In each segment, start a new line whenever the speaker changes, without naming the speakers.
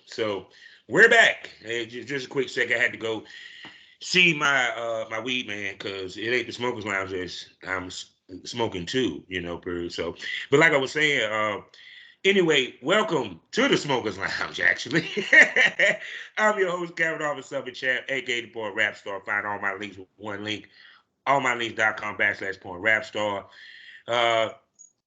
So we're back. Hey, just a quick second. I had to go see my weed man because it ain't the smokers lounge. I'm smoking too, Per. So, but like I was saying, anyway, welcome to the smokers lounge. Actually, I'm your host, Kevin Arthur Southern Champ, aka the Porn Rap Star. Find all my links with one link, allmylinks.com/porn rap star. Uh,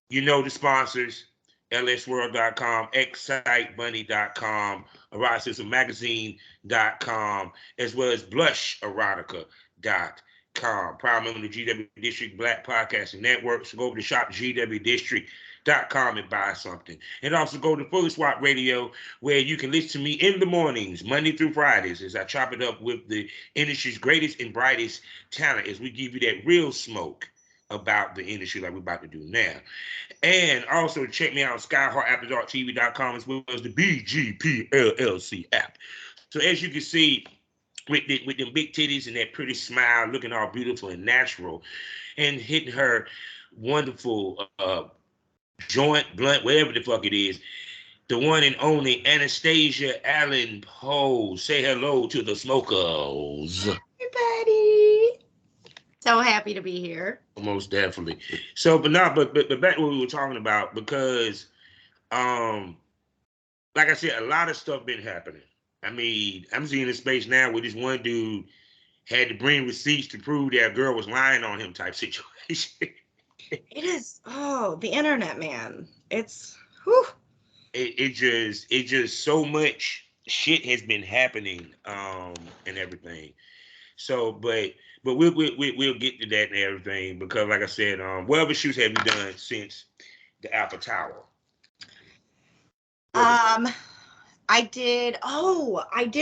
you know the sponsors, lsworld.com, excitebunny.com, eroticismmagazine.com, as well as blusherotica.com. Proud member of the GW District Black Podcasting Network. So go over to shopgwdistrict.com and buy something. And also go to Fully Swap Radio, where you can listen to me in the mornings, Monday through Fridays, as I chop it up with the industry's greatest and brightest talent, as we give you that real smoke about the industry like we're about to do now. And also check me out on skyheartafterdarktv.com as well as the BGPLLC app. So as you can see, with them big titties and that pretty smile, looking all beautiful and natural, and hitting her wonderful joint, blunt, whatever the fuck it is, the one and only Anastasia Allen Poe. Say hello to the smokers.
Everybody. So happy to be here.
Most definitely. So, but not, but back to what we were talking about, because like I said, a lot of stuff been happening. I mean, I'm seeing a space now where this one dude had to bring receipts to prove that a girl was lying on him type situation.
It is, the internet, man. It's, whew.
It just so much shit has been happening, and everything. So, but we'll get to that and everything because, like I said, what other shoots have you done since the Alpha Tower?
I did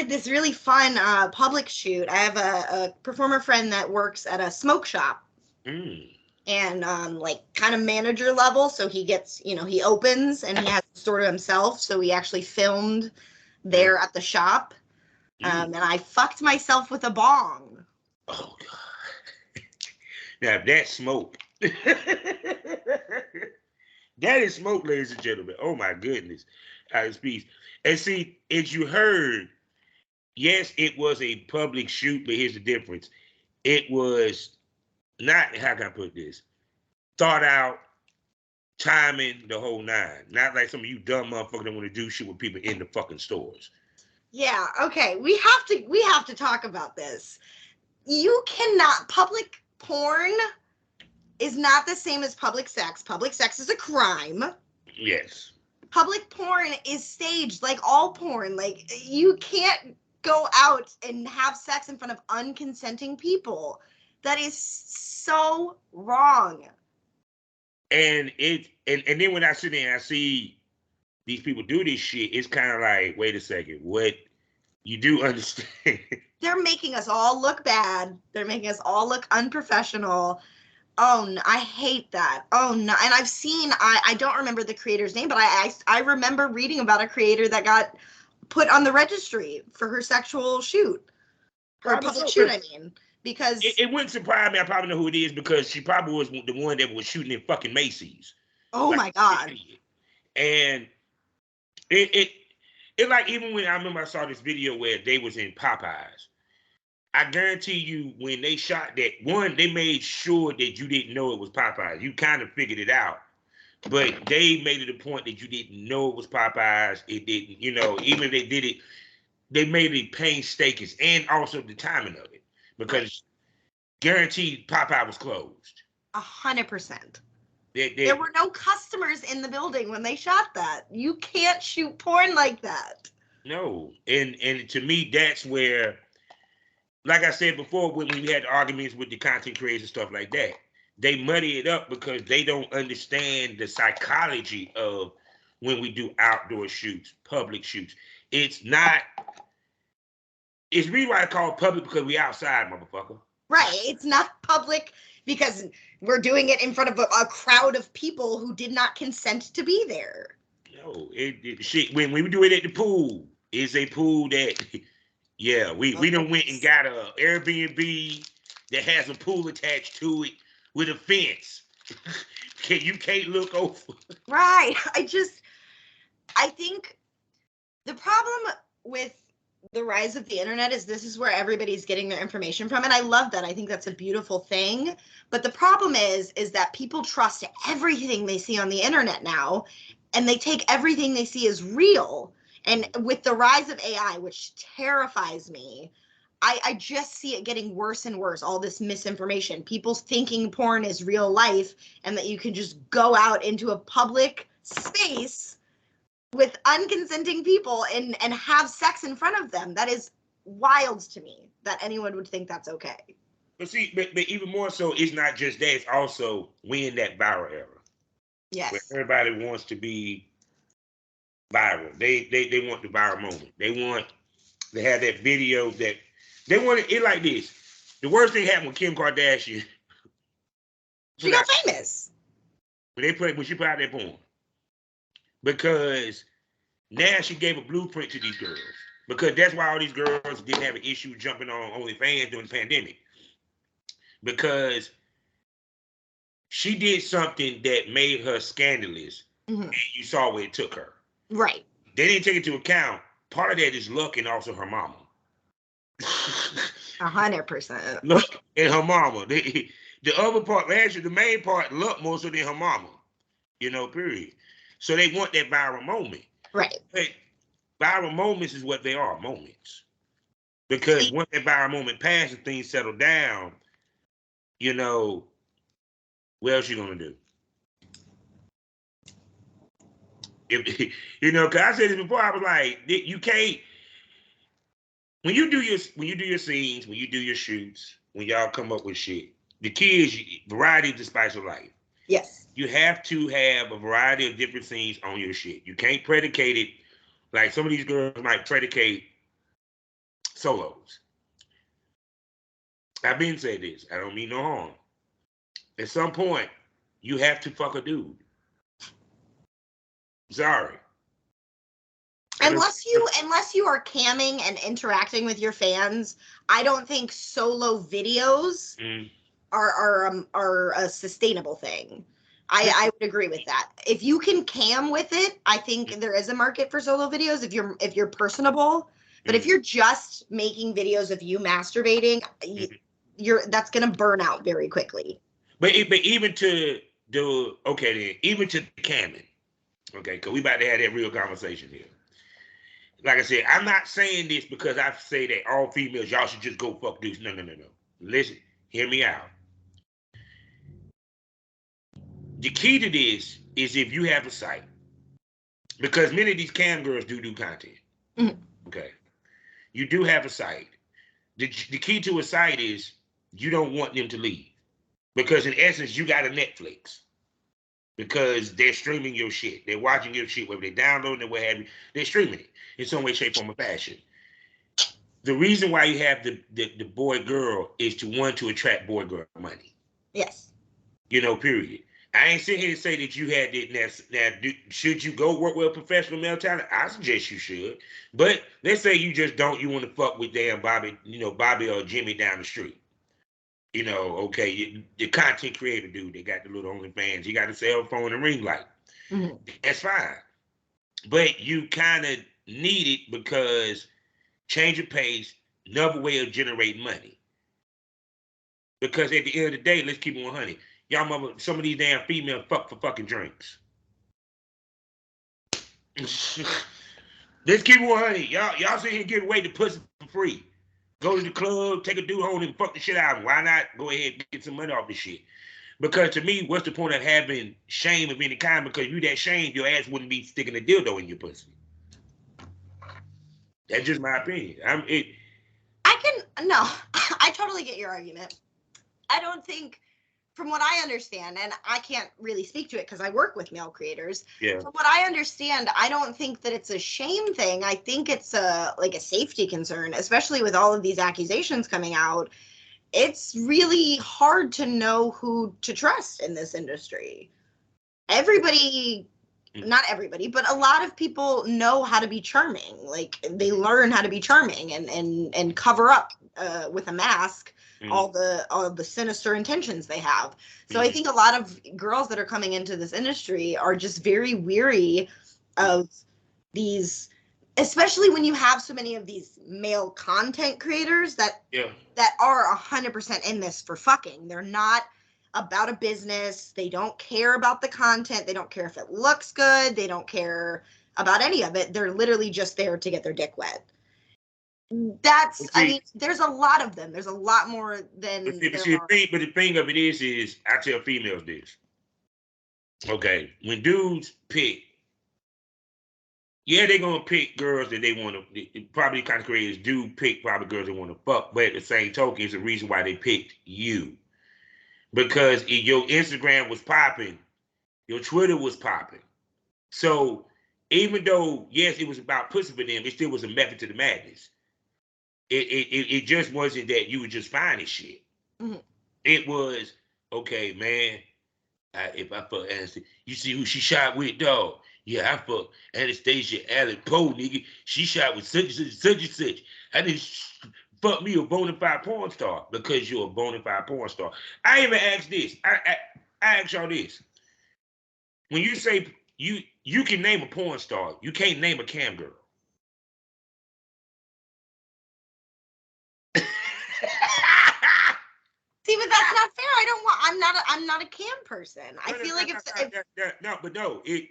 this really fun public shoot. I have a performer friend that works at a smoke shop. And like kind of manager level, so he gets, he opens and he has the store to himself, so he actually filmed there at the shop. And I fucked myself with a bong.
Oh God. Now that's smoke. That is smoke, ladies and gentlemen. Oh my goodness. Peace. And see, as you heard, yes, it was a public shoot, but here's the difference. It was not, how can I put this? Thought out, timing, the whole nine. Not like some of you dumb motherfuckers that want to do shit with people in the fucking stores.
Yeah, okay. We have to talk about this. You cannot, public porn is not the same as public sex. Public sex is a crime.
Yes.
Public porn is staged like all porn. Like, you can't go out and have sex in front of unconsenting people. That is so wrong.
And then when I sit there and I see these people do this shit, it's kind of like, wait a second, what? You do understand?
They're making us all look bad. They're making us all look unprofessional. Oh, no, I hate that. Oh, no. And I've seen, I don't remember the creator's name, but I remember reading about a creator that got put on the registry for her sexual shoot. Or public shoot, I mean. Because
it wouldn't surprise me. I probably know who it is because she probably was the one that was shooting in fucking Macy's.
Oh, like, my God.
And it like, even when I remember I saw this video where they was in Popeyes, I guarantee you when they shot that one, they made sure that you didn't know it was Popeyes. You kind of figured it out, but they made it a point that you didn't know it was Popeyes. It didn't, even if they did it, they made it painstaking, and also the timing of it, because guaranteed Popeye was closed.
100%. There were no customers in the building when they shot that. You can't shoot porn like that.
No, and to me, that's where, like I said before, when we had arguments with the content creators and stuff like that, they muddy it up because they don't understand the psychology of when we do outdoor shoots, public shoots. It's really why I call it public, because we outside, motherfucker.
Right. It's not public because we're doing it in front of a crowd of people who did not consent to be there.
No, shit. When we do it at the pool, it's a pool that, yeah, we done went and got a Airbnb that has a pool attached to it with a fence. You can't look over.
Right. I think The problem with the rise of the internet is this is where everybody's getting their information from, and I love that. I think that's a beautiful thing. But the problem is that people trust everything they see on the internet now, and they take everything they see as real. And with the rise of AI, which terrifies me, I just see it getting worse and worse. All this misinformation, people thinking porn is real life, and that you can just go out into a public space with unconsenting people and have sex in front of them. That is wild to me that anyone would think that's okay.
But see, but even more so, it's not just that. It's also we in that viral era.
Yes.
Where everybody wants to be viral. They want the viral moment. They want to have that video that they want it like this. The worst thing happened with Kim Kardashian.
She got famous.
When she put out that porn. Because now she gave a blueprint to these girls. Because that's why all these girls didn't have an issue jumping on OnlyFans during the pandemic. Because she did something that made her scandalous, and you saw where it took her.
Right.
They didn't take into account, part of that is luck and also her mama.
100%.
Luck and her mama. The other part, actually, the main part, luck more so than her mama. Period. So they want that viral moment.
Right.
But viral moments is what they are, moments. Because once that viral moment passes and things settle down, what else you gonna do? Because I said this before, I was like, you can't. When you do your scenes, when you do your shoots, when y'all come up with shit, the key is variety is the spice of life.
Yes.
You have to have a variety of different scenes on your shit. You can't predicate it like some of these girls might predicate solos. I've been saying this. I don't mean no harm. At some point, you have to fuck a dude. Sorry.
Unless you are camming and interacting with your fans, I don't think solo videos are a sustainable thing. I would agree with that. If you can cam with it, I think there is a market for solo videos if you're personable. But if you're just making videos of you masturbating, that's gonna burn out very quickly.
But even to do even to the camming, because we about to have that real conversation here. Like I said, I'm not saying this because I say that all females, y'all should just go fuck dudes. No. Listen, hear me out. The key to this is if you have a site. Because many of these cam girls do content.
Mm-hmm.
Okay. You do have a site. The key to a site is you don't want them to leave. Because in essence, you got a Netflix. Because they're streaming your shit. They're watching your shit, whether they're downloading it, what have you. They're streaming it in some way, shape, form, or fashion. The reason why you have the boy-girl is to attract boy-girl money.
Yes.
Period. I ain't sitting here to say that you had it. Now, should you go work with a professional male talent? I suggest you should. But let's say you just don't. You want to fuck with damn Bobby, Bobby or Jimmy down the street. The content creator dude, they got the little OnlyFans. You got a cell phone and ring light.
Mm-hmm.
That's fine. But you kind of need it because change of pace, another way of generating money. Because at the end of the day, let's keep it 100. Y'all some of these damn females fuck for fucking drinks. Let's keep it 100. Y'all sit here and give away the pussy for free. Go to the club, take a dude home and fuck the shit out of him. Why not go ahead and get some money off this shit? Because to me, what's the point of having shame of any kind? Because you that shame, your ass wouldn't be sticking a dildo in your pussy. That's just my opinion.
I totally get your argument. I don't think, from what I understand, and I can't really speak to it because I work with male creators.
Yeah.
From what I understand, I don't think that it's a shame thing. I think it's a safety concern, especially with all of these accusations coming out. It's really hard to know who to trust in this industry. Not everybody, but a lot of people know how to be charming. Like, they learn how to be charming and cover up with a mask all the sinister intentions they have. So I think a lot of girls that are coming into this industry are just very weary of these especially when you have so many of these male content creators that are 100% in this for fucking. They're not about a business. They don't care about the content. They don't care if it looks good. They don't care about any of it. They're literally just there to get their dick wet. I mean, there's a lot of them. There's a lot more than
but the thing of it is I tell females this. Okay, when dudes pick, they're gonna pick girls that they want to. Probably kind of creators do pick probably girls they want to fuck, but at the same token, it's a reason why they picked you, because your Instagram was popping, your Twitter was popping. So even though yes, it was about pussy for them, it still was a method to the madness. It just wasn't that you were just finding shit. Mm-hmm. It was, okay, man, if I fuck Anastasia, you see who she shot with, dog? Yeah, I fuck Anastasia Allen Poe, nigga. She shot with such and such and such. I didn't fuck me a bona fide porn star because you're a bona fide porn star. I even asked this. I asked y'all this. When you say you can name a porn star, you can't name a cam girl.
See, but that's not fair. I'm not a cam person. I feel like
it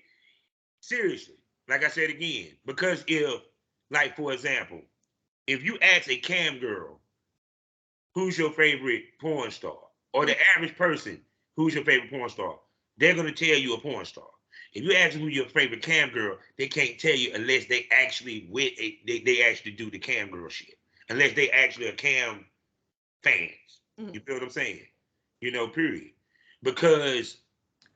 seriously, like I said again, because if, like, for example, if you ask a cam girl, who's your favorite porn star, or the average person, who's your favorite porn star, they're gonna tell you a porn star. If you ask them who your favorite cam girl, they can't tell you unless they actually they actually do the cam girl shit, unless they actually are cam fans. Mm-hmm. You feel what I'm saying? Period. Because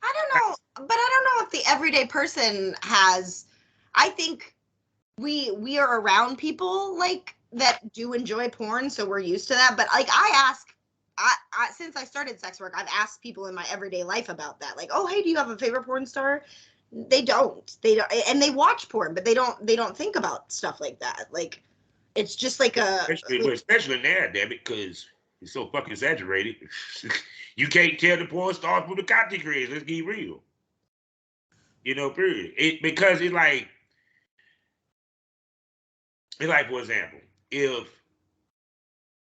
I don't know, but I don't know if the everyday person has. I think we are around people like that do enjoy porn, so we're used to that. But like I since I started sex work, I've asked people in my everyday life about that. Like, oh, hey, do you have a favorite porn star? They don't, and they watch porn, but they don't think about stuff like that. Like, it's just like
especially now, damn it, because it's so fucking exaggerated. You can't tell the porn stars from the content creators. Let's get real. Period. Because it's like, for example, if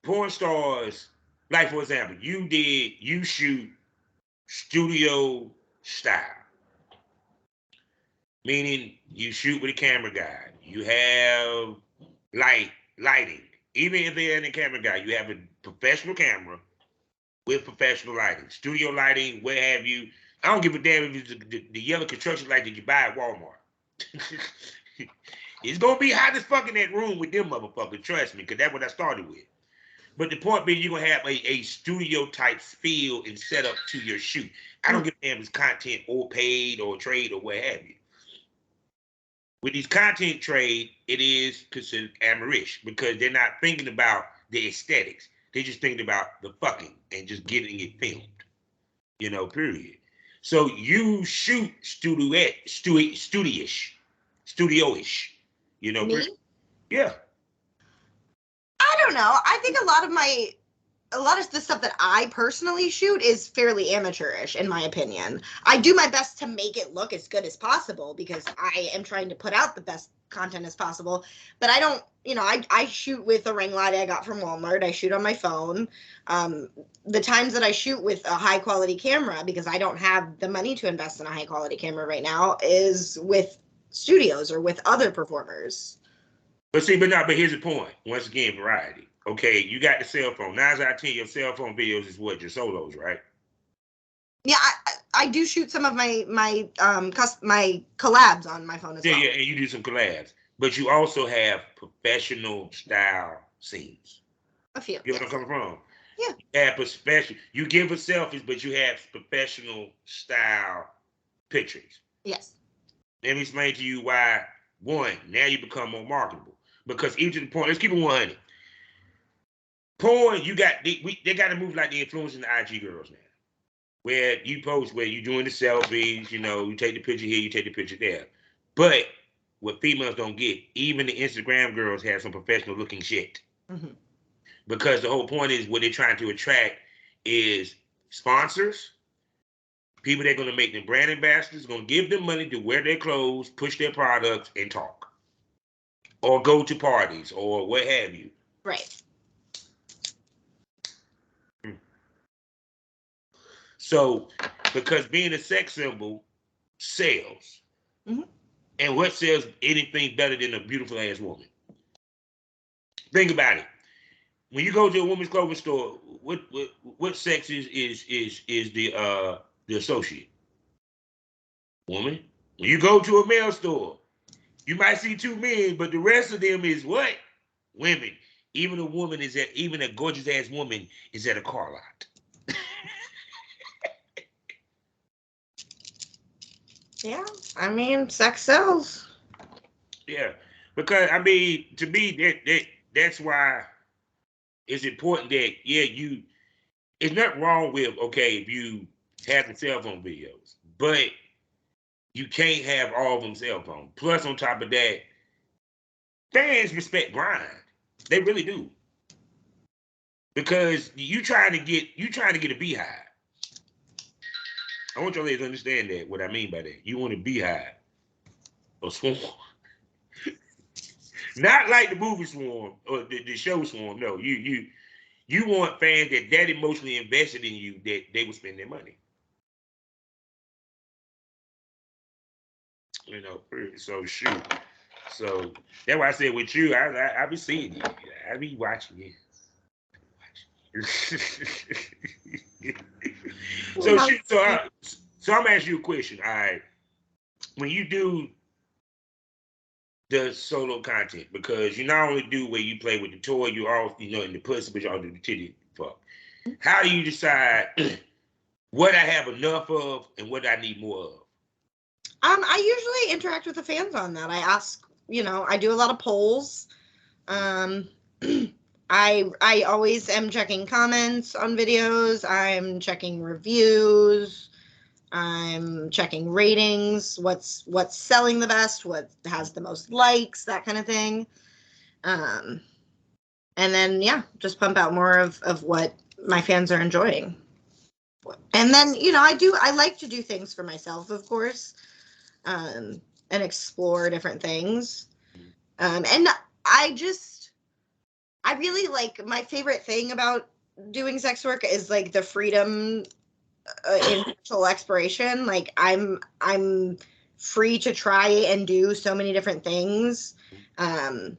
porn stars, like, for example, you shoot studio style, meaning you shoot with a camera guy, you have lighting. Even if they're in a camera guy, you have a professional camera with professional lighting, studio lighting, what have you. I don't give a damn if it's the yellow construction light that you buy at Walmart. It's gonna be hot as fuck in that room with them motherfuckers, trust me, because that's what I started with. But the point being, you're gonna have a studio type feel and setup to your shoot. I don't give a damn if it's content or paid or trade or what have you. With these content trade, it is considered amateurish because they're not thinking about the aesthetics. They're just thinking about the fucking and just getting it filmed. Period. So you shoot studio-ish.
Me?
Yeah.
I don't know. I think a lot of the stuff that I personally shoot is fairly amateurish, in my opinion. I do my best to make it look as good as possible because I am trying to put out the best content as possible. But I don't, I shoot with a ring light I got from Walmart. I shoot on my phone. The times that I shoot with a high quality camera, because I don't have the money to invest in a high quality camera right now, is with studios or with other performers.
But here's the point. Once again, variety. Okay, you got the cell phone. 9 out of 10, your cell phone videos is what? Your solos, right?
Yeah, I do shoot some of my collabs on my phone as well.
Yeah, and you do some collabs. But you also have professional style scenes.
A few.
You know where I'm coming from?
Yeah.
You give us selfies, but you have professional style pictures.
Yes.
Let me explain to you why. One, now you become more marketable. Because even to the point, let's keep it 100. Porn, they got to move like the influencing the IG girls now. Where you post, where you doing the selfies, you take the picture here, you take the picture there. But what females don't get, even the Instagram girls have some professional looking shit. Mm-hmm. Because the whole point is what they're trying to attract is sponsors, people that are going to make them brand ambassadors, going to give them money to wear their clothes, push their products, and talk. or go to parties or what have you.
Right.
So, because being a sex symbol sells. Mm-hmm. And what sells anything better than a beautiful ass woman? Think about it. When you go to a woman's clothing store, what sex is the associate? Woman. When you go to a male store, you might see two men, but the rest of them is what? Women. Even a gorgeous ass woman is at a car lot.
Yeah, I mean, sex sells.
Yeah, because I mean, to me, that's why it's important that it's not wrong with if you have the cell phone videos, but you can't have all of them cell phone. Plus, on top of that, fans respect grind. They really do. Because you trying to get a beehive. I want y'all to understand that, what I mean by that. You want a beehive. A swarm. Not like the movie Swarm or the show Swarm. No, you want fans that emotionally invested in you that they will spend their money. You know, so shoot. So that's why I said with you, I be seeing you. I be watching you. So shoot, so I'm asking you a question. All right. When you do the solo content, because you not only do where you play with the toy, you also in the pussy, but you also do the titty fuck. How do you decide what I have enough of and what I need more of?
I usually interact with the fans on that. I ask, I do a lot of polls. I always am checking comments on videos. I'm checking reviews. I'm checking ratings. What's selling the best? What has the most likes? That kind of thing. And then just pump out more of what my fans are enjoying. And then I like to do things for myself, of course. And explore different things. And I really like, my favorite thing about doing sex work is like the freedom in sexual exploration. Like I'm free to try and do so many different things that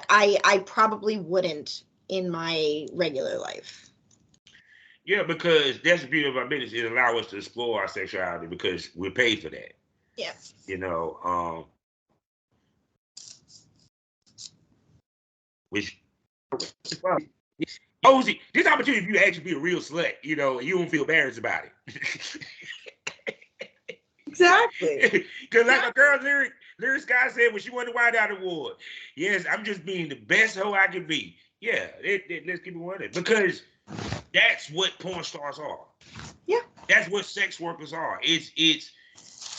I probably wouldn't in my regular life.
Yeah, because that's the beauty of our business. It allows us to explore our sexuality because we're paid for that.
Yeah.
Which Ozzy, this opportunity for you to actually be a real slut, you don't feel embarrassed about it.
Exactly.
Because like a girl lyrics guy said when she won the White Out Award, yes, I'm just being the best hoe I can be. Yeah, let's keep it 100 because that's what porn stars are.
Yeah.
That's what sex workers are. It's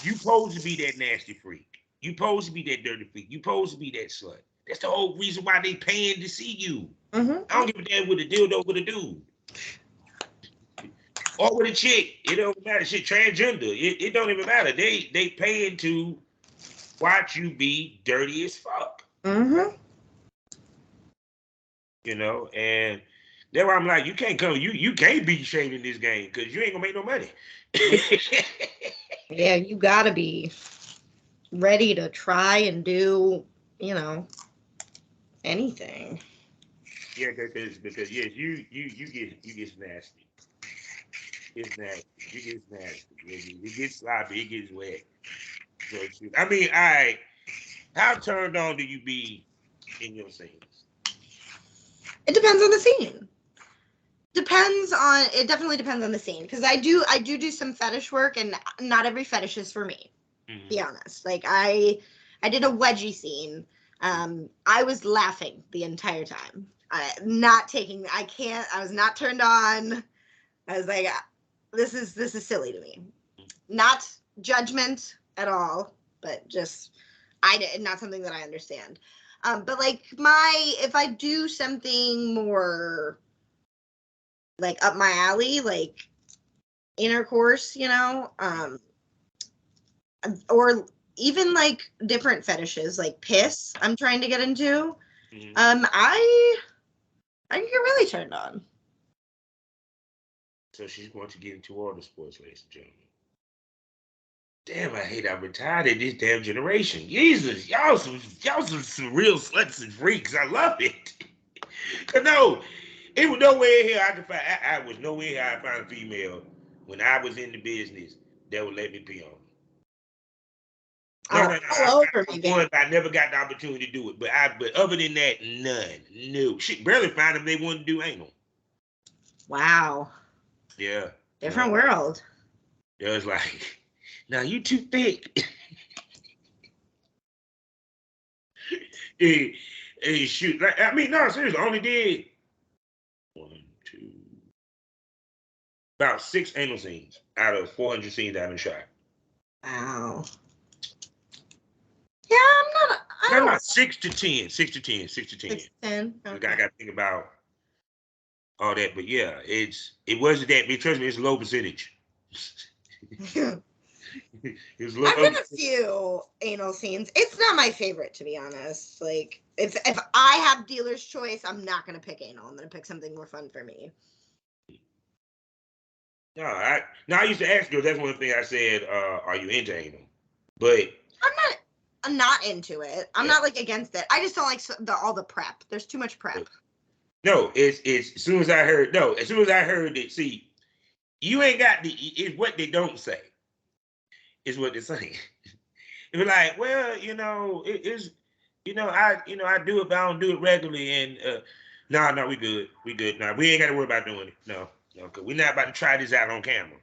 you supposed to be that nasty freak. You supposed to be that dirty freak. You supposed to be that slut. That's the whole reason why they paying to see you. Mm-hmm. I don't give a damn with a dildo with a dude. Or with a chick. It don't matter. Shit, transgender. It don't even matter. They paying to watch you be dirty as fuck.
Mm-hmm.
And that's why I'm like, you can't come, you can't be shamed in this game because you ain't gonna make no money.
Yeah, you gotta be ready to try and do, anything.
Yeah, because yes, you get nasty. It's nasty. You get nasty. It gets sloppy. It gets wet. So I mean, how turned on do you be in your scenes?
It depends on the scene. It definitely depends on the scene because I do some fetish work and not every fetish is for me. Mm-hmm. Be honest. Like I did a wedgie scene. I was laughing the entire time. I was not turned on. I was like, this is silly to me. Not judgment at all, but just not something that I understand. But like if I do something more like up my alley, like intercourse, or even like different fetishes, like piss, I'm trying to get into.
Mm-hmm.
I get really turned on.
So she's going to get into all the sports, ladies and gentlemen. Damn, I hate I'm retired in this damn generation. Jesus, y'all some real sluts and freaks. I love it. Cause no, it was nowhere here I could find. I was nowhere here I found a female when I was in the business that would let me pee on. No.
All over me,
man. I never got the opportunity to do it, but other than that, none. No, shit, barely find them. They wouldn't do anal.
Wow.
Yeah.
Different world.
It was like, now you too thick. hey, shoot. Like, I mean, no, seriously, I only did 1, 2, about 6 anal scenes out of 400 scenes I've been shot.
Wow. Yeah,
I'm not 6 to 10. 6 to 10. 6 to 10.
6 to 10. Okay.
I got to think about all that, but yeah, it wasn't that. Trust me, it's a low percentage.
I've done a few anal scenes. It's not my favorite, to be honest. Like, if I have dealer's choice, I'm not gonna pick anal. I'm gonna pick something more fun for me.
No, I used to ask girls. That's one thing I said. Are you into anal? But
I'm not into it. I'm not like against it. I just don't like all the prep. There's too much prep.
No, it's as soon as I heard it. See, you ain't got it's what they don't say. Is what they're saying. They're like, well, it is, I do it, but I don't do it regularly. And no, we good. No, we ain't got to worry about doing it. No, because we're not about to try this out on camera.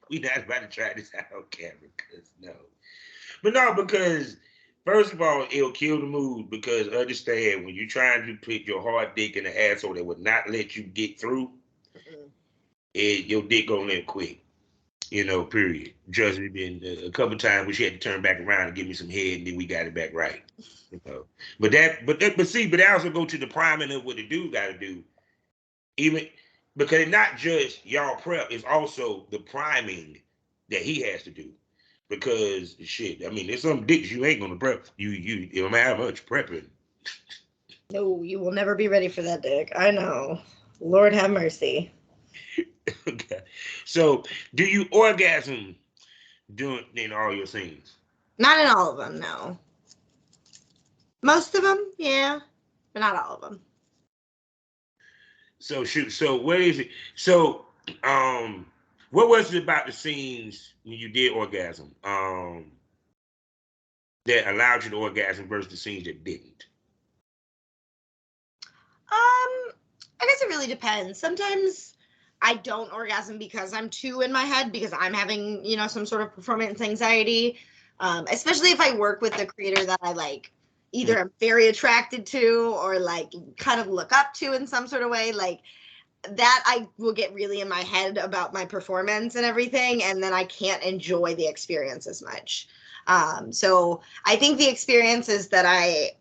We're not about to try this out on camera, because first of all, it'll kill the mood. Because understand, when you're trying to put your hard dick in the asshole that would not let you get through, your dick gonna let quick. Period. Just been a couple times where she had to turn back around and give me some head, and then we got it back right. But that also go to the priming of what the dude got to do. Even because it's not just y'all prep, it's also the priming that he has to do. Because shit, I mean, there's some dicks you ain't gonna prep. You no matter how much prepping.
No, you will never be ready for that dick. I know. Lord have mercy.
Okay. So, do you orgasm in all your scenes?
Not in all of them, no. Most of them, yeah, but not all of them.
So shoot. So what is it? So what was it about the scenes when you did orgasm that allowed you to orgasm versus the scenes that didn't?
I guess it really depends. Sometimes I don't orgasm because I'm too in my head, because I'm having, some sort of performance anxiety. Especially if I work with the creator that I like, either I'm very attracted to or like kind of look up to in some sort of way, like that I will get really in my head about my performance and everything, and then I can't enjoy the experience as much. So I think the experiences that I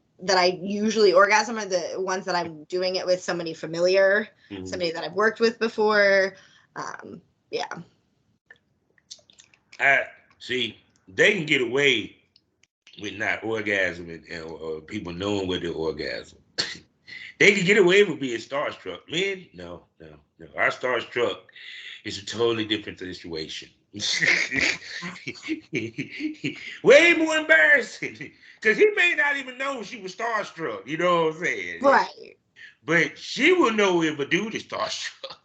usually orgasm are the ones that I'm doing it with somebody familiar, somebody that I've worked with before. Yeah.
See, they can get away with not orgasming or people knowing what they're orgasm. They can get away with being starstruck. Men, no. Our starstruck is a totally different situation. Way more embarrassing. Because he may not even know she was starstruck. You know what I'm saying?
Right.
But she will know if a dude is starstruck.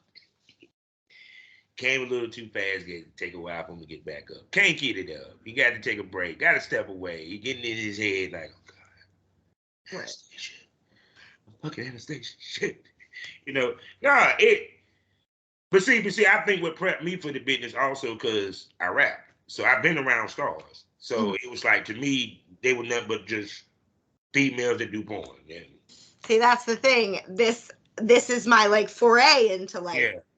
Came a little too fast, take a while for him to get back up. Can't get it up. He got to take a break. Got to step away. He getting in his head like, oh God.
Right.
Fucking Anastasia. Shit. But see, I think what prepped me for the business also because I rap. So I've been around stars. So it was like, to me, they were nothing but just females that do porn. Yeah.
See, that's the thing. This is my like foray into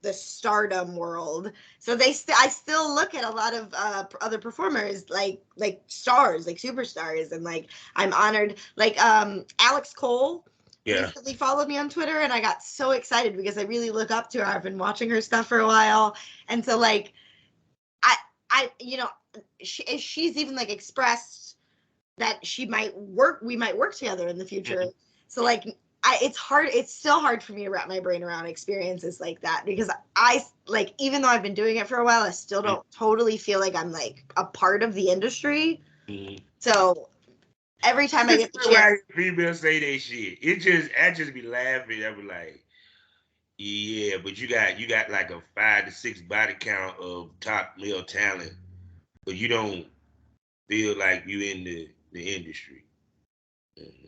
the stardom world. So I still look at a lot of other performers like stars, like superstars, and like I'm honored. Like Alex Cole recently followed me on Twitter, and I got so excited because I really look up to her. I've been watching her stuff for a while, and so like she's even like expressed that we might work together in the future. Mm-hmm. So like it's still hard for me to wrap my brain around experiences like that, because I like, even though I've been doing it for a while, I still don't totally feel like I'm like a part of the industry. Mm-hmm. So every time I get the chance,
females say that shit, I just be laughing. I be like, yeah, but you got like a 5 to 6 body count of top male talent, but you don't feel like you in the industry. Mm-hmm.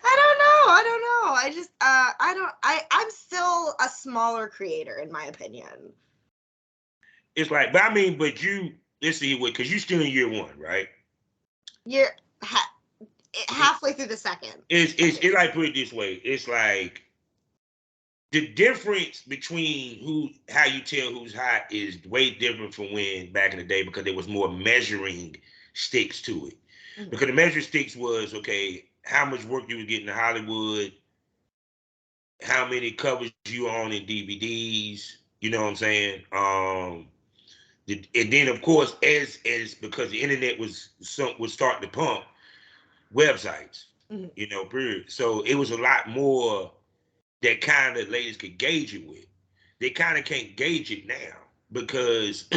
I don't know. I just I'm still a smaller creator in my opinion.
It's like, but you, let's see, because you still in year 1, right?
You're halfway through the second.
It's like, put it this way. It's like the difference between how you tell who's hot is way different from when back in the day, because there was more measuring sticks to it. Mm-hmm. Because the measuring sticks was, okay, how much work you was getting in Hollywood, how many covers you on in DVDs, you know what I'm saying? And then of course, as because the internet was starting to pump websites, mm-hmm. you know, period. So it was a lot more that kind of ladies could gauge it with. They kind of can't gauge it now because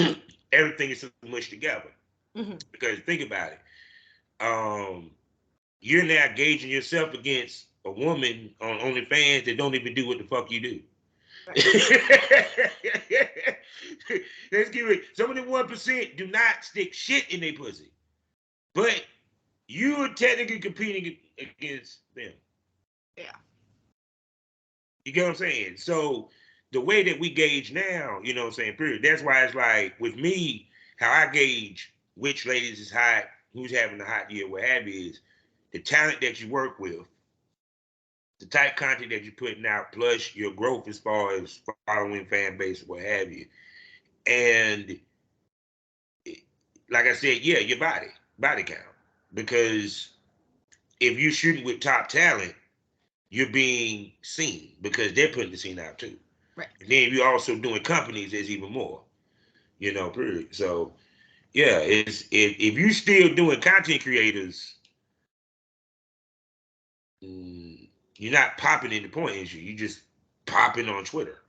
everything is so much together. Mm-hmm. Because think about it, you're now gauging yourself against a woman on OnlyFans that don't even do what the fuck you do. Right. Let's give it. Some of the 1% do not stick shit in their pussy, but you're technically competing against them.
Yeah.
You get what I'm saying? So the way that we gauge now, you know what I'm saying, period. That's why it's like, with me, how I gauge which ladies is hot, who's having a hot year, what have you, is the talent that you work with, the type of content that you're putting out, plus your growth as far as following, fan base, what have you. And like I said, yeah, your body count. Because if you're shooting with top talent, you're being seen because they're putting the scene out too. Right. And then you're also doing companies, there's even more, you know, period. So yeah, if you still doing content creators, you're not popping in the point issue. You just popping on Twitter.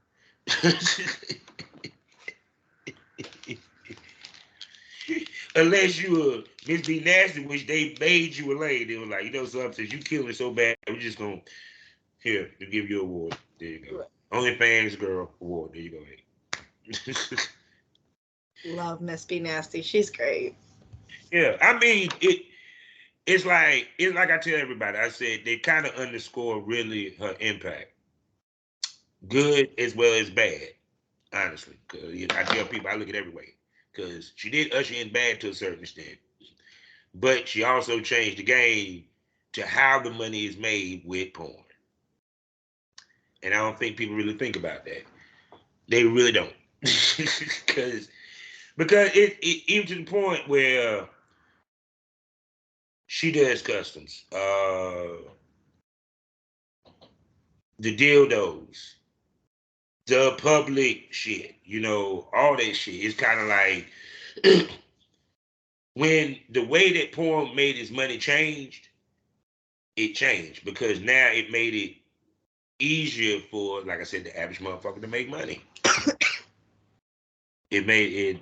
Unless you were Miss B Nasty, which they made you a lady. They were like, you know something, since you killing so bad, we're just gonna to give you an award. There you go. Right. OnlyFans girl award. There you go.
Love Miss B Nasty. She's great.
Yeah, I mean it's like I tell everybody. I said they kind of underscore really her impact, good as well as bad. Honestly, because I tell people I look at it every way. Because she did usher in bad to a certain extent, but she also changed the game to how the money is made with porn. And I don't think people really think about that. They really don't. because it even to the point where she does customs. The dildos, the public shit, you know, all that shit. It's kind of like when the way that porn made its money changed, it changed because now it made it easier for, like I said, the average motherfucker to make money. It made it,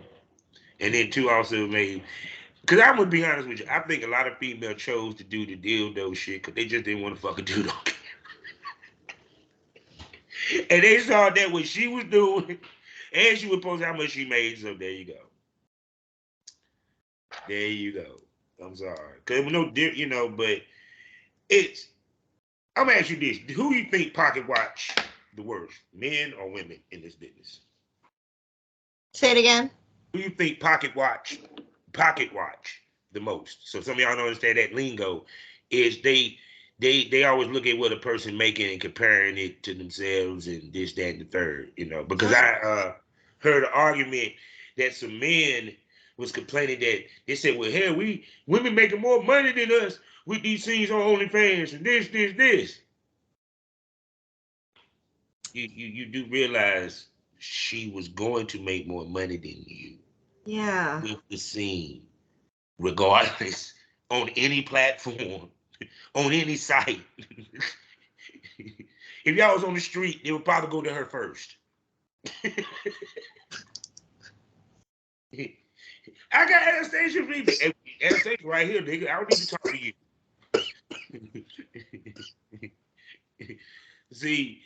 and then too also made, because I'm gonna be honest with you, I think a lot of females chose to do the dildo shit because they just didn't want to fucking do it. And they saw that what she was doing, and she would post how much she made. So there you go. There you go. I'm sorry, cause no, you know, but it's. I'm gonna ask you this: who do you think pocket watch the worst, men or women in this business?
Say it again.
Who do you think pocket watch the most? So some of y'all don't understand that lingo. Is they always look at what a person making and comparing it to themselves and this, that, and the third. You know, because I heard an argument that some men was complaining that they said, well, hell, women making more money than us with these scenes on OnlyFans and this. You do realize she was going to make more money than you.
Yeah.
with the scene, regardless, on any platform, on any site. If y'all was on the street, they would probably go to her first. I got Anastasia Beebe. Anastasia right here, nigga. I don't need to talk to you. See,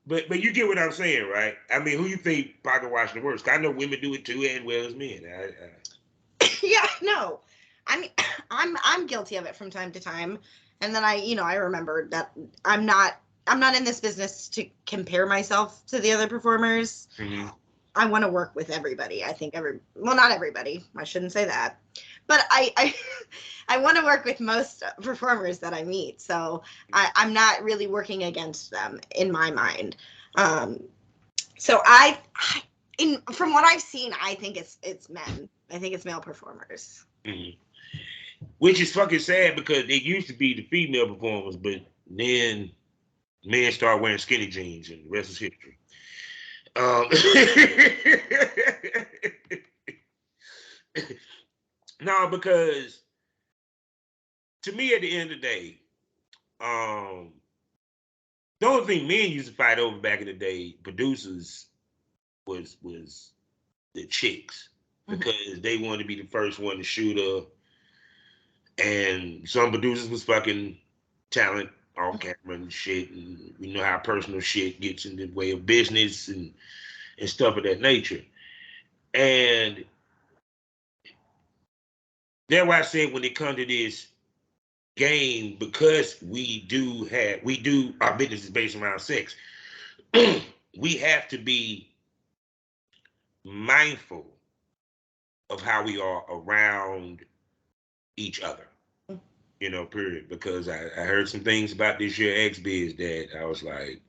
but you get what I'm saying, right? I mean, who you think pocket watching the worst? I know women do it too, as well as men.
Yeah, no. I mean, I'm guilty of it from time to time, and then I remember that I'm not in this business to compare myself to the other performers.
Mm-hmm.
I want to work with everybody. I think not everybody. I shouldn't say that, but I want to work with most performers that I meet. So I'm not really working against them in my mind. So from what I've seen, I think it's men. I think it's male performers.
Mm-hmm. Which is fucking sad because it used to be the female performers, but then men start wearing skinny jeans, and the rest is history. No, because to me, at the end of the day, the only thing men used to fight over back in the day, producers, was the chicks, because they wanted to be the first one to shoot her, and some producers was fucking talent off camera and shit, and we know how personal shit gets in the way of business and stuff of that nature. And that's why I said when it comes to this game, because we do our business is based around sex, we have to be mindful of how we are around each other, period. Because I heard some things about this year X-Biz that I was like,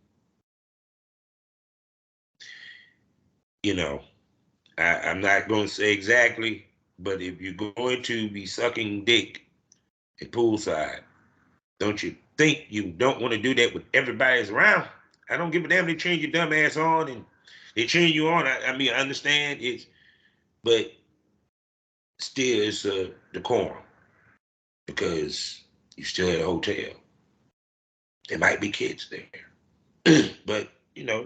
I'm not going to say exactly, but if you're going to be sucking dick at poolside, don't you think you don't want to do that with everybody's around? I don't give a damn. They turn your dumb ass on and they turn you on. I mean, I understand it's, but still it's a decorum because you still at a hotel. There might be kids there, but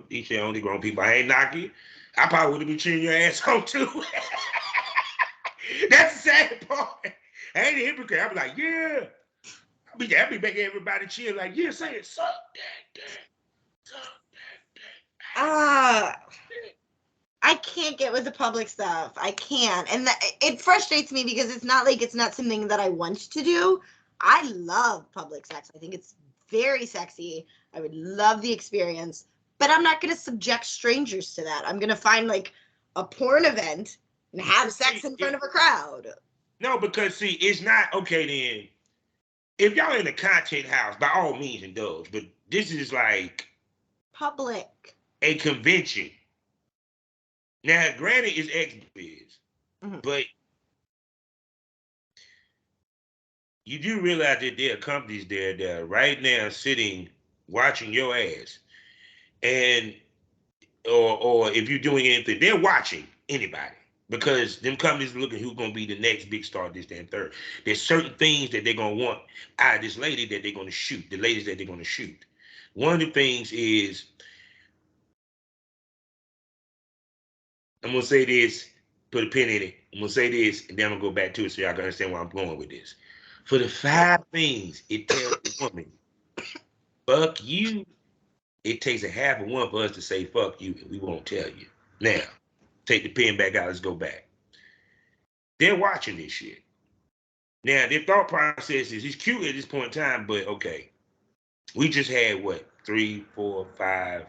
these are only grown people. I ain't knocking. I probably would have been cheering your ass on too. That's the sad part. I ain't a hypocrite. I'm like, yeah. I be making everybody cheer like, yeah, say it, suck that dick. Suck that dick.
I can't get with the public stuff. I can't. And it frustrates me because it's not something that I want to do. I love public sex. I think it's very sexy. I would love the experience, but I'm not going to subject strangers to that. I'm going to find like a porn event and have sex in front of a crowd.
No, because see, it's not okay then. If y'all in a content house, by all means indulge, but this is like
public.
A convention. Now, granted, it's X-Biz, but you do realize that there are companies there that are right now sitting watching your ass, and or if you're doing anything, they're watching anybody, because them companies are looking who's gonna be the next big star, this, that, and third. There's certain things that they're gonna want out of this lady that they're gonna shoot, the ladies that they're gonna shoot. One of the things is, I'm gonna say this, put a pin in it. I'm gonna say this, and then I'm gonna go back to it so y'all can understand where I'm going with this. For the 5 things it tells the woman, fuck you, it takes a half of one for us to say fuck you, and we won't tell you. Now, take the pen back out, let's go back. They're watching this shit. Now, their thought process is, he's cute at this point in time, but okay, we just had what, 3, 4, 5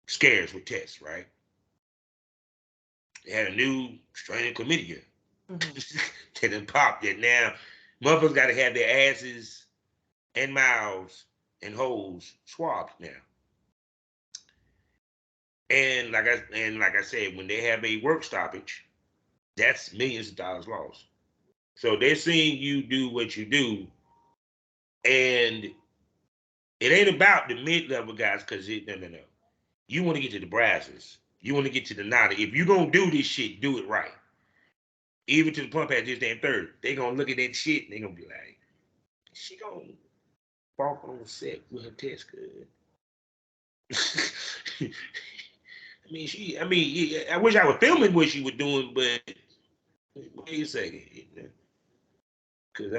scares with tests, right? They had a new strain of chlamydia that done popped it. Now, motherfuckers got to have their asses and mouths and holes swabbed now. And like I said, when they have a work stoppage, that's millions of dollars lost. So they're seeing you do what you do, and it ain't about the mid-level guys, because no. You want to get to the brazzers. You want to get to the nada. If you gonna do this shit, do it right. Even to the pump at this damn third, they gonna look at that shit and they gonna be like, she gonna walk on set with her test good. I wish I was filming what she was doing, but wait a second. Because,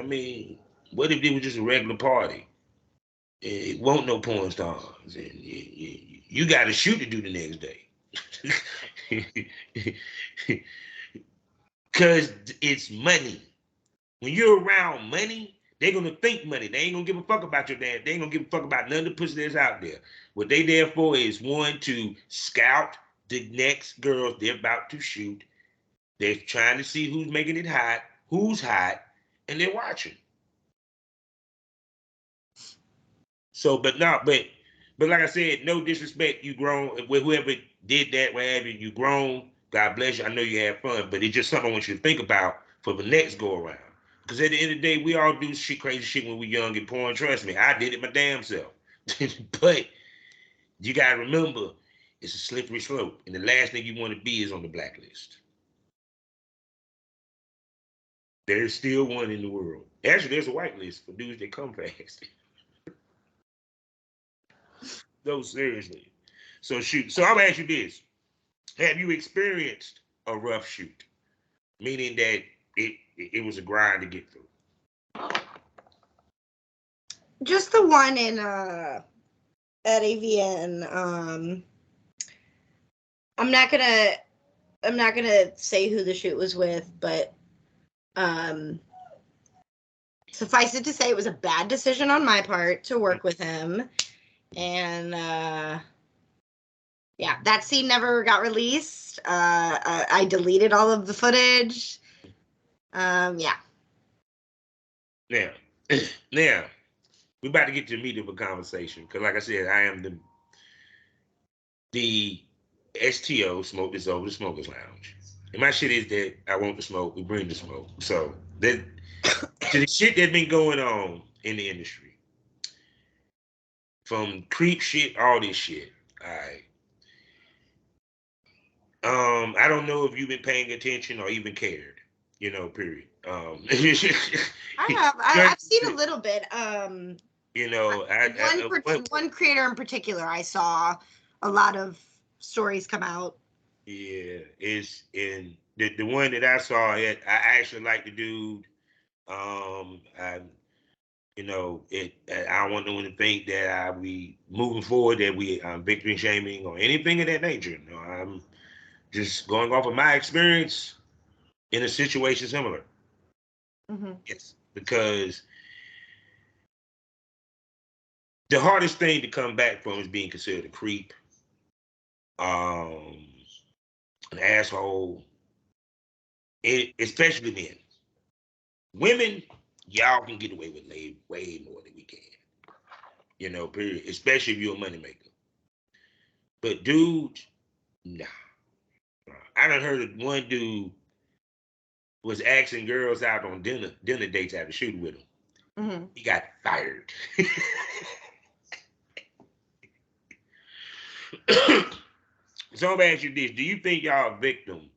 what if it was just a regular party? It won't no porn stars. And you got a shoot to do the next day. Because it's money. When you're around money, they're going to think money. They ain't going to give a fuck about your dad. They ain't going to give a fuck about none of the pussy that's out there. What they there for is, one, to scout the next girls they're about to shoot. They're trying to see who's making it hot, who's hot, and they're watching. So, but like I said, no disrespect. You grown. Whoever did that, whatever, you grown. God bless you. I know you had fun, but it's just something I want you to think about for the next go around. Because at the end of the day, we all do shit, crazy shit when we young and porn. Trust me, I did it my damn self. But you gotta remember, it's a slippery slope, and the last thing you want to be is on the blacklist. There's still one in the world. Actually, there's a whitelist for dudes that come fast. No, seriously. So shoot. So I'm gonna ask you this: have you experienced a rough shoot, meaning that it was a grind to get through?
Just the one in at AVN. I'm not gonna say who the shoot was with, but suffice it to say, it was a bad decision on my part to work with him, and yeah, that scene never got released. I deleted all of the footage. Yeah.
Now, we're about to get to the meat of a conversation because, like I said, I am the STO, Smoke This Over the Smokers Lounge. And my shit is that I want the smoke, we bring the smoke. So that to the shit that's been going on in the industry, from creep shit, all this shit. All right. I don't know if you've been paying attention or even cared, period.
I have. I've seen a little bit. One creator in particular, I saw a lot of stories come out.
Yeah, it's in the one that I saw. I actually like the dude. I don't want no one to think that I be moving forward that we victim shaming or anything of that nature. No, I'm just going off of my experience in a situation similar.
Mm-hmm.
Yes, because the hardest thing to come back from is being considered a creep, an asshole, especially men. Women, y'all can get away with way more than we can. Period. Especially if you're a moneymaker. But dudes, nah. I done heard of one dude was asking girls out on dinner dates after shooting with him.
Mm-hmm.
He got fired. So I'm gonna ask you this: do you think y'all a victim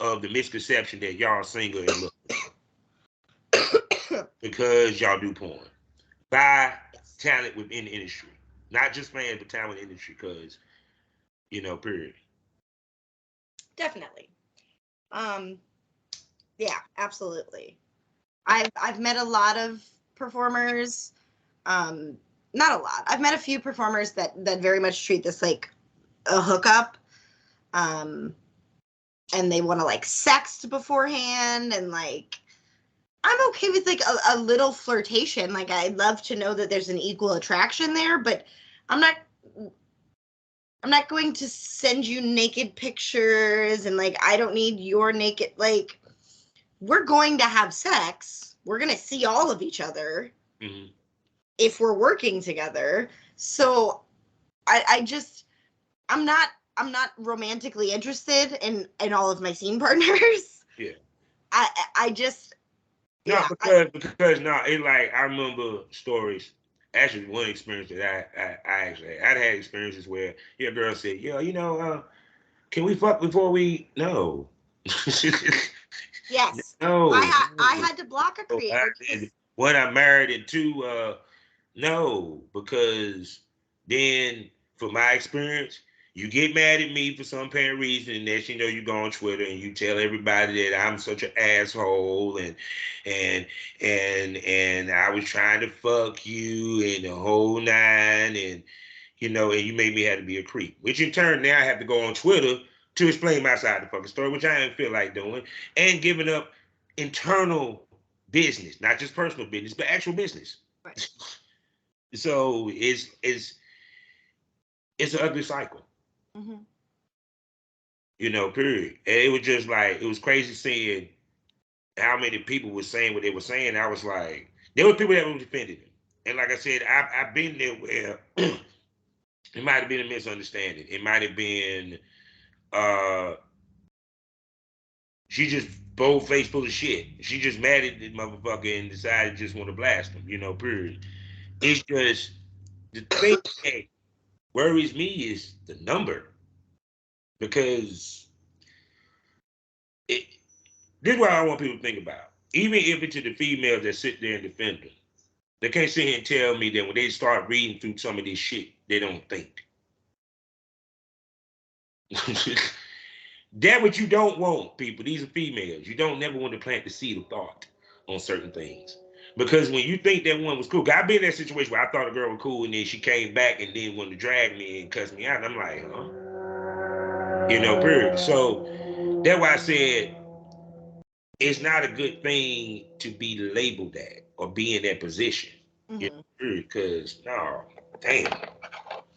of the misconception that y'all single and look because y'all do porn by talent within the industry, not just fans but talent in the industry? Because period.
Definitely. Yeah, absolutely. I've met a lot of performers. Not a lot. I've met a few performers that very much treat this like a hookup. And they want to like sext beforehand, and like I'm okay with like a little flirtation. Like I'd love to know that there's an equal attraction there, but I'm not going to send you naked pictures, and like I don't need your naked, like we're going to have sex. We're going to see all of each other if we're working together. So I'm not romantically interested in all of my scene partners.
Yeah.
I just
because it's like I remember stories. Actually, one experience that I actually I'd had experiences where your girl said, "Yeah, Can we fuck before we? No.
Yes.
No.
I had to block a creator because
One, I'm married, and two, no, because then, for my experience, you get mad at me for some apparent reason, and next you know you go on Twitter and you tell everybody that I'm such an asshole, and and I was trying to fuck you and the whole nine, and and you made me have to be a creep. Which in turn now I have to go on Twitter to explain my side of the fucking story, which I didn't feel like doing, and giving up internal business, not just personal business, but actual business.
right.
So it's an ugly cycle.
Mm-hmm.
Period. And it was just like it was crazy seeing how many people were saying what they were saying. I was like, there were people that were defending him. And like I said, I've been there where it might have been a misunderstanding. It might have been uh she just bold faced full of shit. She just mad at the motherfucker and decided just want to blast him, period. It's just the thing that worries me is the number. Because it this is what I want people to think about. Even if it's the females that sit there and defend them, they can't sit here and tell me that when they start reading through some of this shit, they don't think. That what you don't want, people. These are females. You don't never want to plant the seed of thought on certain things. Because when you think that one was cool, I've been in that situation where I thought a girl was cool and then she came back and then wanted to drag me and cuss me out. And I'm like, huh? Period. So that's why I said it's not a good thing to be labeled that or be in that position.
Mm-hmm.
Because no, damn.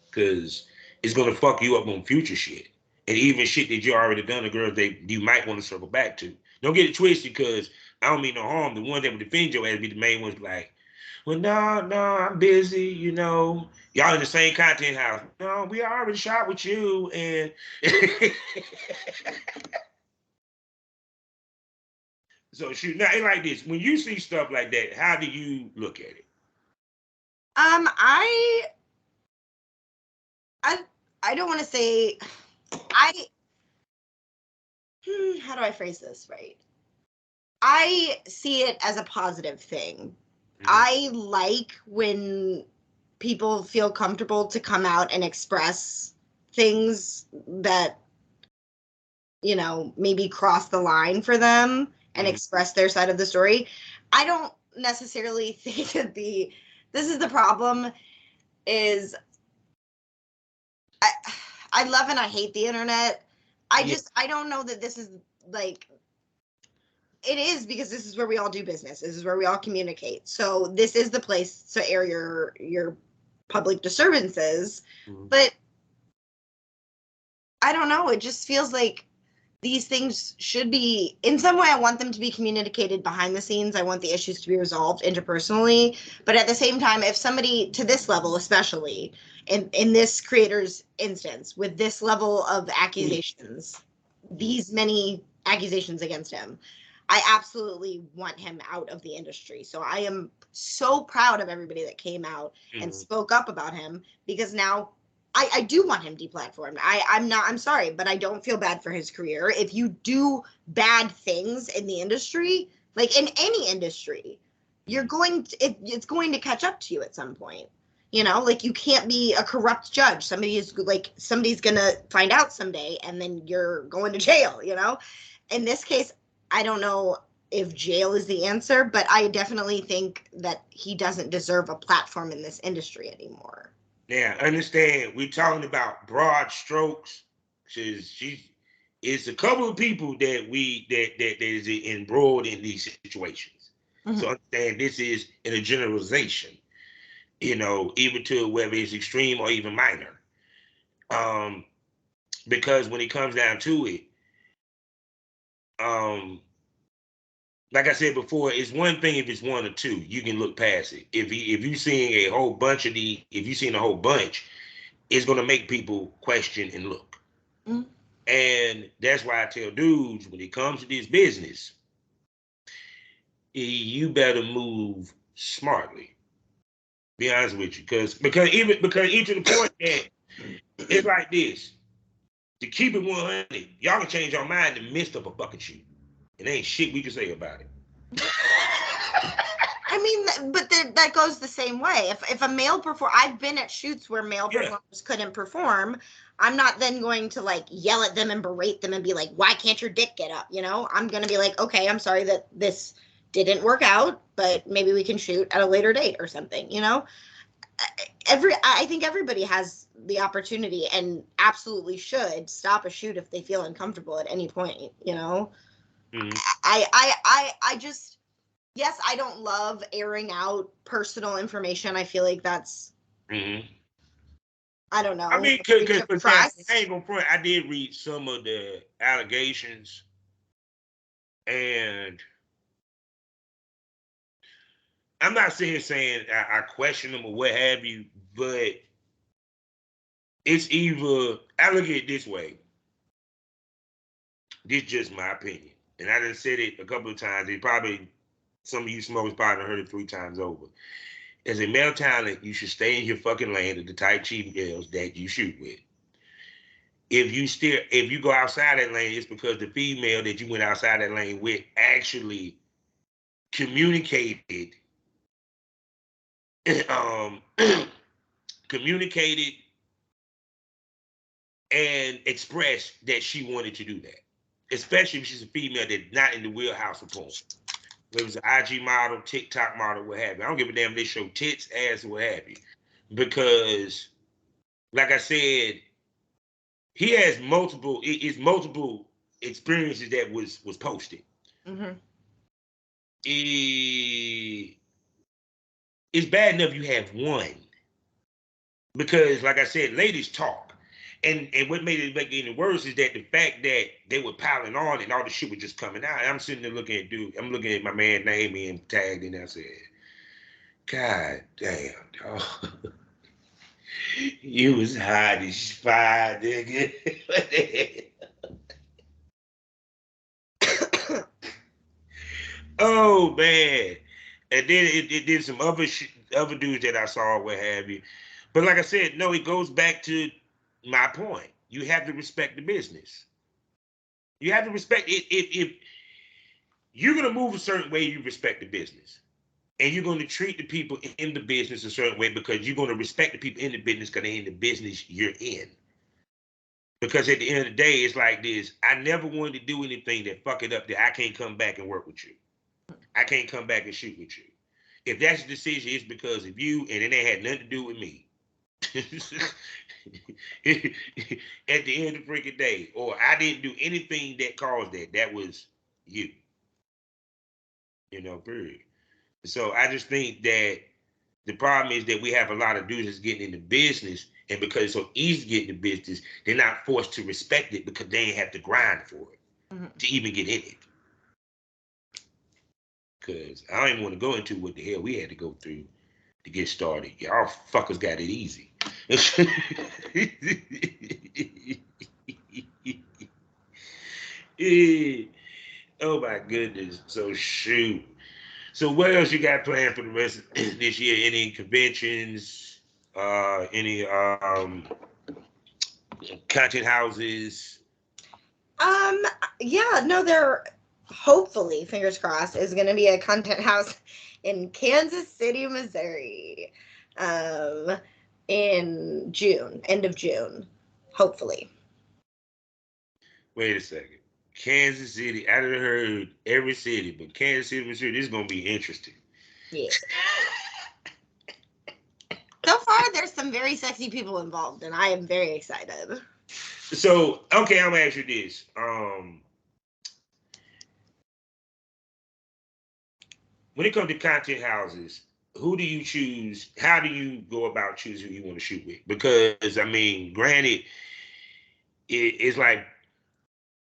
Because it's gonna fuck you up on future shit. And even shit that you already done to girls that you might want to circle back to. Don't get it twisted, because I don't mean no harm. The ones that would defend your ass be the main ones like, well, no, I'm busy, Y'all in the same content house. No, we already shot with you. And so shoot, now it like this. When you see stuff like that, how do you look at it?
I I don't want to say how do I phrase this right? I see it as a positive thing. Mm-hmm. I like when people feel comfortable to come out and express things that maybe cross the line for them and express their side of the story. I don't necessarily think that this is the problem is I love and I hate the internet. I don't know that this is like, it is, because this is where we all do business. This is where we all communicate. So this is the place to air your public disturbances. Mm-hmm. But I don't know. It just feels like these things should be, in some way, I want them to be communicated behind the scenes. I want the issues to be resolved interpersonally. But at the same time, if somebody to this level, especially in this creator's instance, with this level of accusations, these many accusations against him, I absolutely want him out of the industry. So I am so proud of everybody that came out and spoke up about him, because now I do want him deplatformed. I'm sorry, but I don't feel bad for his career. If you do bad things in the industry, like in any industry, it's going to catch up to you at some point. Like you can't be a corrupt judge. Somebody's gonna find out someday, and then you're going to jail. In this case, I don't know if jail is the answer, but I definitely think that he doesn't deserve a platform in this industry anymore.
Now, understand, we're talking about broad strokes. It's a couple of people that is embroiled in these situations. Mm-hmm. So understand, this is in a generalization, even to whether it's extreme or even minor. Because when it comes down to it, like I said before, it's one thing if it's one or two, you can look past it. If you're seeing a whole bunch, it's gonna make people question and look. Mm-hmm. And that's why I tell dudes, when it comes to this business, you better move smartly. Be honest with you, because even to the point that it's like this. To keep it 100, y'all can change your mind in the midst of a fucking shoot. And there ain't shit we can say about it.
I mean, but that goes the same way. If a male performer, I've been at shoots where male performers couldn't perform. I'm not then going to like yell at them and berate them and be like, why can't your dick get up? You know, I'm going to be like, okay, I'm sorry that this didn't work out, but maybe we can shoot at a later date or something, you know? I think everybody has the opportunity and absolutely should stop a shoot if they feel uncomfortable at any point, you know? Mm-hmm. I just, yes, I don't love airing out personal information. I feel like that's, I don't know.
I mean, because I ain't gonna front. I did read some of the allegations, and I'm not saying I question them or what have you, but it's either, I look at it this way. This is just my opinion, and I done said it a couple of times. It probably, some of you smokers probably heard it 3 times over. As a male talent, you should stay in your fucking lane of the type cheap girls that you shoot with. If you go outside that lane, it's because the female that you went outside that lane with actually communicated, communicated and expressed that she wanted to do that. Especially if she's a female that's not in the wheelhouse of porn. Whether it's an IG model, TikTok model, what have you. I don't give a damn if they show tits, ass, or what have you. Because, like I said, he has multiple experiences that was posted. Mm-hmm. It's bad enough you have one. Because, like I said, ladies talk. And what made it make it even worse is that the fact that they were piling on and all the shit was just coming out. I'm sitting there looking at dude. I'm looking at my man name and tagged, and I said, God damn, dog. You was hot as fire, nigga. Oh man. And then it did some other dudes that I saw, what have you. But like I said, no, it goes back to my point. You have to respect the business. You have to respect it. If you're gonna move a certain way, you respect the business. And you're gonna treat the people in the business a certain way because you're gonna respect the people in the business because they're in the business you're in. Because at the end of the day, it's like this. I never wanted to do anything that fuck it up that I can't come back and work with you. I can't come back and shoot with you. If that's the decision, it's because of you, and it ain't had nothing to do with me. At the end of the freaking day, or I didn't do anything that caused that. That was you. You know, period. So I just think that the problem is that we have a lot of dudes that's getting into business, and because it's so easy to get into business, they're not forced to respect it because they ain't have to grind for it to even get in it. Because I don't even want to go into what the hell we had to go through to get started. Y'all fuckers got it easy. Oh my goodness. So shoot. So what else you got planned for the rest of this year? Any conventions? Any content houses?
Yeah, no, there hopefully, fingers crossed, is gonna be a content house in Kansas City, Missouri. In June, end of June, hopefully.
Wait a second. Kansas City, I done heard every city, but Kansas City, Missouri, this is going to be interesting.
Yeah. So far, there's some very sexy people involved, and I am very excited.
So, okay, I'm going to ask you this. When it comes to content houses, who do you choose? How do you go about choosing who you want to shoot with? Because, I mean, granted, it's like,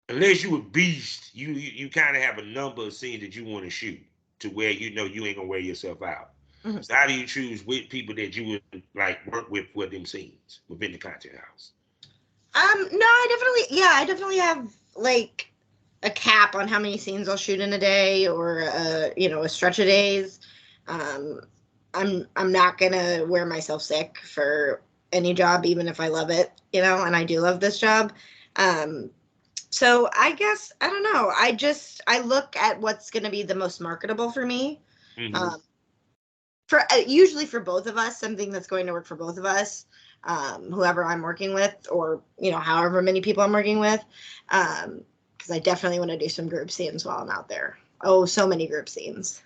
unless you a beast, you kind of have a number of scenes that you want to shoot to where you know you ain't going to wear yourself out. Mm-hmm. So how do you choose which people that you would like work with for them scenes within the content house?
No, I definitely have like a cap on how many scenes I'll shoot in a day or a stretch of days. I'm not gonna wear myself sick for any job, even if I love it, and I do love this job. So I guess, I don't know. I look at what's going to be the most marketable for me.
Mm-hmm.
For usually for both of us, something that's going to work for both of us, whoever I'm working with, or however many people I'm working with, because I definitely want to do some group scenes while I'm out there. Oh, so many group scenes.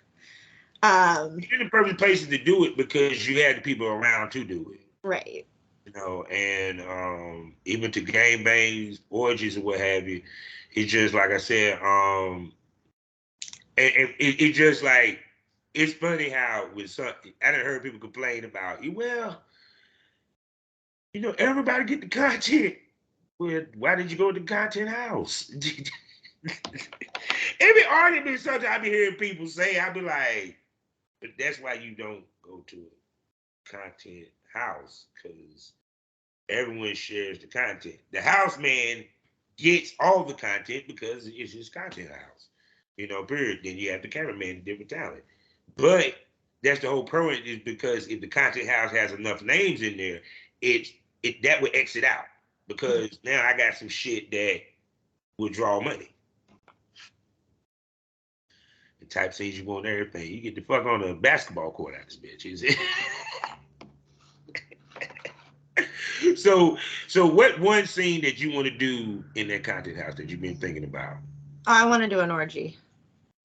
You're in the perfect places to do it because you had the people around to do it.
Right.
And even to game bangs, orgies, or what have you, it's just like I said. It just like, it's funny how with some, I done heard people complain about, well, everybody get the content. Well, why did you go to the content house? Every argument, something I be hearing people say, I be like, but that's why you don't go to a content house, because everyone shares the content. The house man gets all the content because it's his content house. Period. Then you have the cameraman, different talent. But that's the whole point, is because if the content house has enough names in there, that would exit out. Because now I got some shit that will draw money. The type scenes you want, everything. You get the fuck on a basketball court out this bitch. Is it? So what one scene that you want to do in that content house that you've been thinking about?
I want to do an orgy.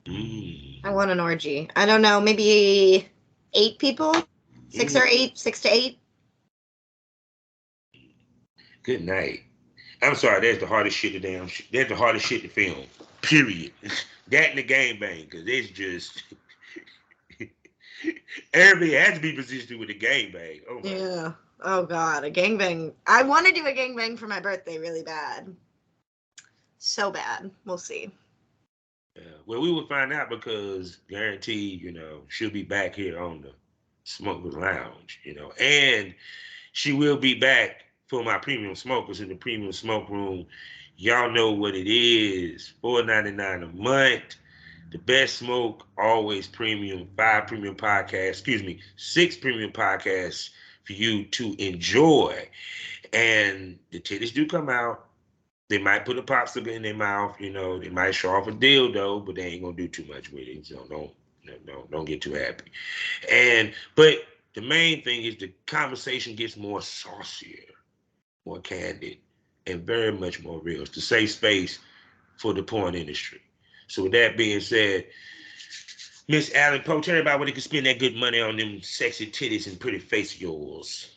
I want an orgy. I don't know, maybe 8 people? 6 or 8? 6 to 8?
Good night. I'm sorry, that's the hardest shit that's the hardest shit to film. Period. That and the game bang, because it's just everybody has to be positioned with a gang bang. Oh my
God. Oh God, a gangbang. I want to do a gangbang for my birthday really bad. So bad. We'll see.
Well, we will find out, because guaranteed, she'll be back here on the Smokers Lounge, and she will be back for my premium smokers in the premium smoke room. Y'all know what it is. $4.99 a month. The best smoke, always premium. 6 premium podcasts for you to enjoy. And the titties do come out. They might put a popsicle in their mouth, they might show off a dildo, but they ain't gonna do too much with it. So don't get too happy. But the main thing is the conversation gets more saucier, more candid, and very much more real. It's the safe space for the porn industry. So with that being said, Miss Allen Poe, tell everybody where they can spend that good money on them sexy titties and pretty face of yours.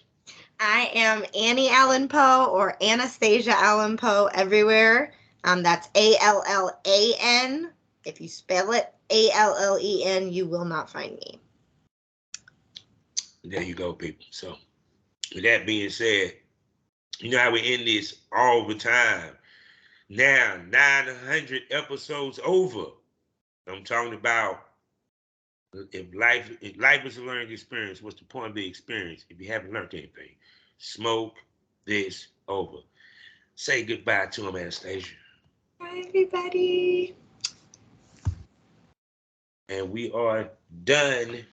I am Annie Allen Poe, or Anastasia Allen Poe, everywhere. That's Allan. If you spell it Allen, you will not find me.
There you go, people. So with that being said, you know how we end this all the time. Now, 900 episodes over. I'm talking about, if life is a learning experience, what's the point of the experience if you haven't learned anything? Smoke this over. Say goodbye to him, Anastasia.
Bye, everybody.
And we are done